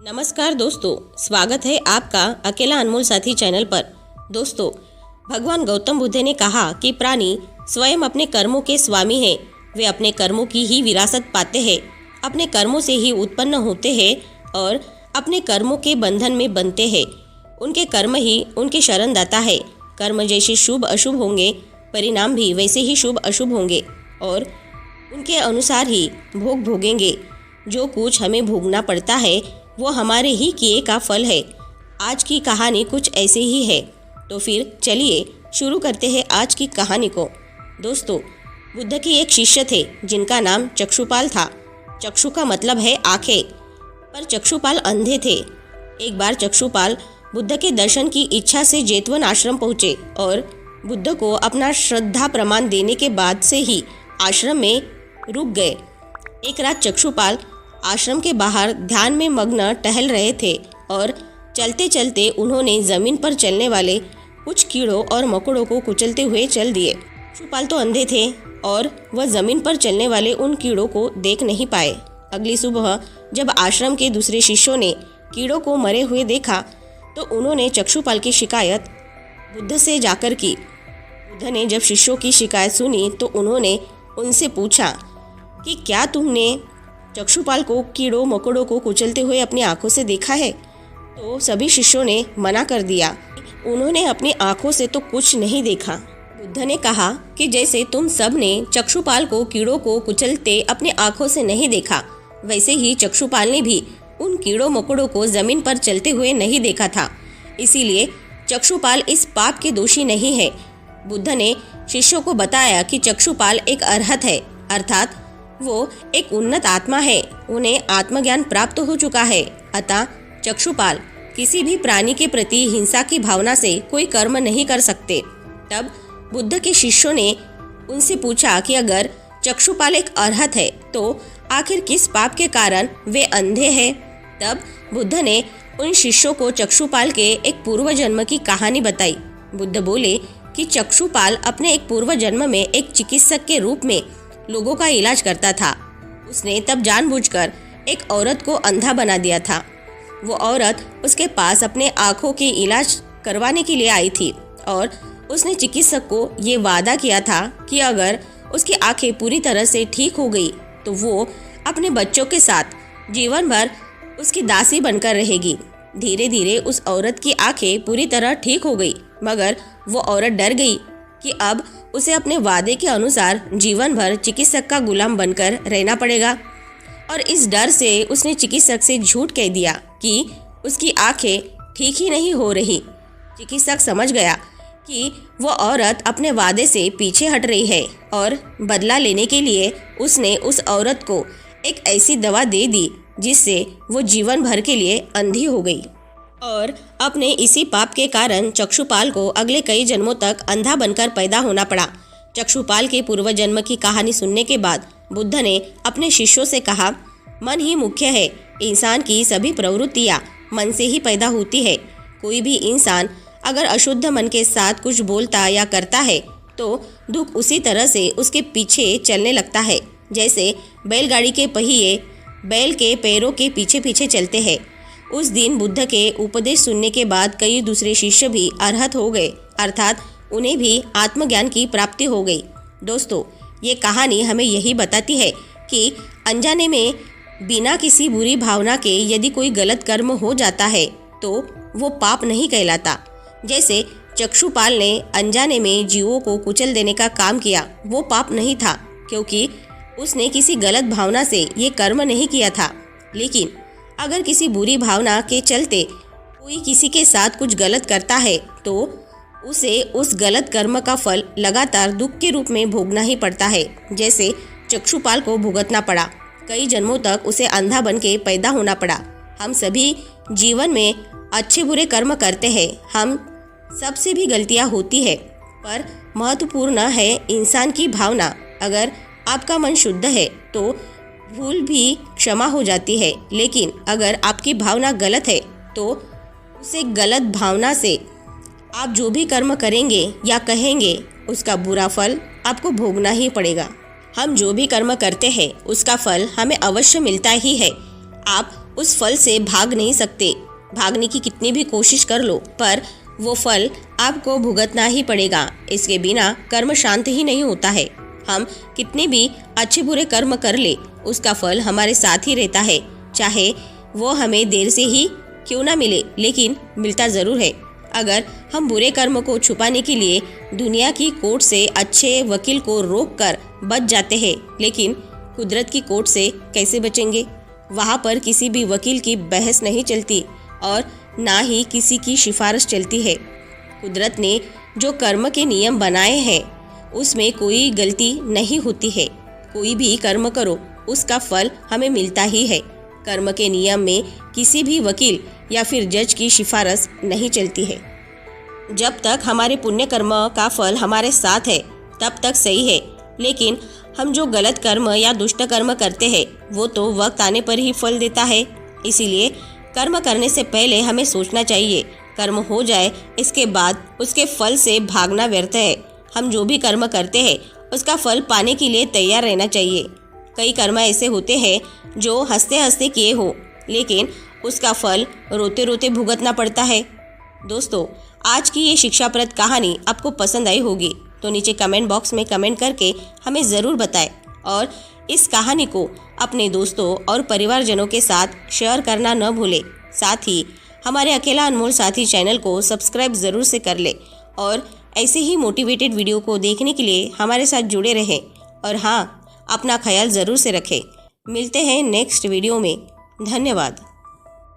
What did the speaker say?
नमस्कार दोस्तों, स्वागत है आपका अकेला अनमोल साथी चैनल पर। दोस्तों, भगवान गौतम बुद्ध ने कहा कि प्राणी स्वयं अपने कर्मों के स्वामी हैं। वे अपने कर्मों की ही विरासत पाते हैं, अपने कर्मों से ही उत्पन्न होते हैं और अपने कर्मों के बंधन में बनते हैं। उनके कर्म ही उनके शरणदाता है। कर्म जैसे शुभ अशुभ होंगे, परिणाम भी वैसे ही शुभ अशुभ होंगे और उनके अनुसार ही भोग भोगेंगे। जो कुछ हमें भोगना पड़ता है वो हमारे ही किए का फल है। आज की कहानी कुछ ऐसे ही है। तो फिर चलिए शुरू करते हैं आज की कहानी को। दोस्तों, बुद्ध के एक शिष्य थे जिनका नाम चक्षुपाल था। चक्षु का मतलब है आंखें, पर चक्षुपाल अंधे थे। एक बार चक्षुपाल बुद्ध के दर्शन की इच्छा से जेतवन आश्रम पहुँचे और बुद्ध को अपना श्रद्धा प्रमाण देने के बाद से ही आश्रम में रुक गए। एक रात चक्षुपाल आश्रम के बाहर ध्यान में मग्न टहल रहे थे और चलते चलते उन्होंने ज़मीन पर चलने वाले कुछ कीड़ों और मकोड़ों को कुचलते हुए चल दिए। चक्षुपाल तो अंधे थे और वह ज़मीन पर चलने वाले उन कीड़ों को देख नहीं पाए। अगली सुबह जब आश्रम के दूसरे शिष्यों ने कीड़ों को मरे हुए देखा तो उन्होंने चक्षुपाल की शिकायत बुद्ध से जाकर की। बुद्ध ने जब शिष्यों की शिकायत सुनी तो उन्होंने उनसे पूछा कि क्या तुमने चक्षुपाल को कीड़ों मकोड़ों को कुचलते हुए अपनी आंखों से देखा है? तो सभी शिष्यों ने मना कर दिया। उन्होंने अपनी आंखों से तो कुछ नहीं देखा। बुद्ध ने कहा कि जैसे तुम सब ने चक्षुपाल को कीड़ों को कुचलते अपनी आंखों से नहीं देखा, वैसे ही चक्षुपाल ने भी उन कीड़ों मकोड़ों को जमीन पर चलते हुए नहीं देखा था। इसीलिए चक्षुपाल इस पाप के दोषी नहीं है। बुद्ध ने शिष्यों को बताया कि चक्षुपाल एक अरहत है, अर्थात वो एक उन्नत आत्मा है। उन्हें आत्मज्ञान प्राप्त हो चुका है। अतः चक्षुपाल किसी भी प्राणी के प्रति हिंसा की भावना से कोई कर्म नहीं कर सकते। तब बुद्ध के शिष्यों ने उनसे पूछा कि अगर चक्षुपाल एक अरहत है तो आखिर किस पाप के कारण वे अंधे हैं? तब बुद्ध ने उन शिष्यों को चक्षुपाल के एक पूर्व जन्म की कहानी बताई। बुद्ध बोले कि चक्षुपाल अपने एक पूर्व जन्म में एक चिकित्सक के रूप में लोगों का इलाज करता था। उसने तब जानबूझकर एक औरत को अंधा बना दिया था। वो औरत उसके पास अपने आँखों के इलाज करवाने के लिए आई थी और उसने चिकित्सक को ये वादा किया था कि अगर उसकी आँखें पूरी तरह से ठीक हो गई तो वो अपने बच्चों के साथ जीवन भर उसकी दासी बनकर रहेगी। धीरे धीरे उस औरत की आँखें पूरी तरह ठीक हो गई, मगर वो औरत डर गई कि अब उसे अपने वादे के अनुसार जीवन भर चिकित्सक का गुलाम बनकर रहना पड़ेगा। और इस डर से उसने चिकित्सक से झूठ कह दिया कि उसकी आंखें ठीक ही नहीं हो रही। चिकित्सक समझ गया कि वो औरत अपने वादे से पीछे हट रही है और बदला लेने के लिए उसने उस औरत को एक ऐसी दवा दे दी जिससे वो जीवन भर के लिए अंधी हो गई। और अपने इसी पाप के कारण चक्षुपाल को अगले कई जन्मों तक अंधा बनकर पैदा होना पड़ा। चक्षुपाल के पूर्व जन्म की कहानी सुनने के बाद बुद्ध ने अपने शिष्यों से कहा, मन ही मुख्य है। इंसान की सभी प्रवृत्तियाँ मन से ही पैदा होती है। कोई भी इंसान अगर अशुद्ध मन के साथ कुछ बोलता या करता है तो दुख उसी तरह से उसके पीछे चलने लगता है, जैसे बैलगाड़ी के पहिए बैल के पैरों के पीछे पीछे चलते हैं। उस दिन बुद्ध के उपदेश सुनने के बाद कई दूसरे शिष्य भी अरहत हो गए, अर्थात उन्हें भी आत्मज्ञान की प्राप्ति हो गई। दोस्तों, ये कहानी हमें यही बताती है कि अनजाने में बिना किसी बुरी भावना के यदि कोई गलत कर्म हो जाता है तो वो पाप नहीं कहलाता। जैसे चक्षुपाल ने अनजाने में जीवों को कुचल देने का काम किया, वो पाप नहीं था क्योंकि उसने किसी गलत भावना से ये कर्म नहीं किया था। लेकिन अगर किसी बुरी भावना के चलते कोई किसी के साथ कुछ गलत करता है तो उसे उस गलत कर्म का फल लगातार दुख के रूप में भोगना ही पड़ता है। जैसे चक्षुपाल को भुगतना पड़ा, कई जन्मों तक उसे अंधा बन के पैदा होना पड़ा। हम सभी जीवन में अच्छे बुरे कर्म करते हैं, हम सबसे भी गलतियां होती है, पर महत्वपूर्ण है इंसान की भावना। अगर आपका मन शुद्ध है तो भूल भी क्षमा हो जाती है, लेकिन अगर आपकी भावना गलत है तो उसे गलत भावना से आप जो भी कर्म करेंगे या कहेंगे उसका बुरा फल आपको भोगना ही पड़ेगा। हम जो भी कर्म करते हैं उसका फल हमें अवश्य मिलता ही है। आप उस फल से भाग नहीं सकते। भागने की कितनी भी कोशिश कर लो पर वो फल आपको भुगतना ही पड़ेगा। इसके बिना कर्म शांत ही नहीं होता है। हम कितने भी अच्छे बुरे कर्म कर ले, उसका फल हमारे साथ ही रहता है, चाहे वो हमें देर से ही क्यों ना मिले, लेकिन मिलता ज़रूर है। अगर हम बुरे कर्म को छुपाने के लिए दुनिया की कोर्ट से अच्छे वकील को रोक कर बच जाते हैं, लेकिन कुदरत की कोर्ट से कैसे बचेंगे? वहाँ पर किसी भी वकील की बहस नहीं चलती और ना ही किसी की सिफारिश चलती है। कुदरत ने जो कर्म के नियम बनाए हैं उसमें कोई गलती नहीं होती है। कोई भी कर्म करो उसका फल हमें मिलता ही है। कर्म के नियम में किसी भी वकील या फिर जज की सिफारिश नहीं चलती है। जब तक हमारे पुण्य कर्म का फल हमारे साथ है तब तक सही है, लेकिन हम जो गलत कर्म या दुष्ट कर्म करते हैं वो तो वक्त आने पर ही फल देता है। इसीलिए कर्म करने से पहले हमें सोचना चाहिए, कर्म हो जाए इसके बाद उसके फल से भागना व्यर्थ है। हम जो भी कर्म करते हैं उसका फल पाने के लिए तैयार रहना चाहिए। कई कर्म ऐसे होते हैं जो हंसते हंसते किए हो, लेकिन उसका फल रोते रोते भुगतना पड़ता है। दोस्तों, आज की ये शिक्षाप्रद कहानी आपको पसंद आई होगी तो नीचे कमेंट बॉक्स में कमेंट करके हमें ज़रूर बताएं और इस कहानी को अपने दोस्तों और परिवारजनों के साथ शेयर करना न भूलें। साथ ही हमारे अकेला अनमोल साथी चैनल को सब्सक्राइब ज़रूर से कर ले और ऐसे ही मोटिवेटेड वीडियो को देखने के लिए हमारे साथ जुड़े रहें। और हाँ, अपना ख्याल ज़रूर से रखें। मिलते हैं नेक्स्ट वीडियो में। धन्यवाद।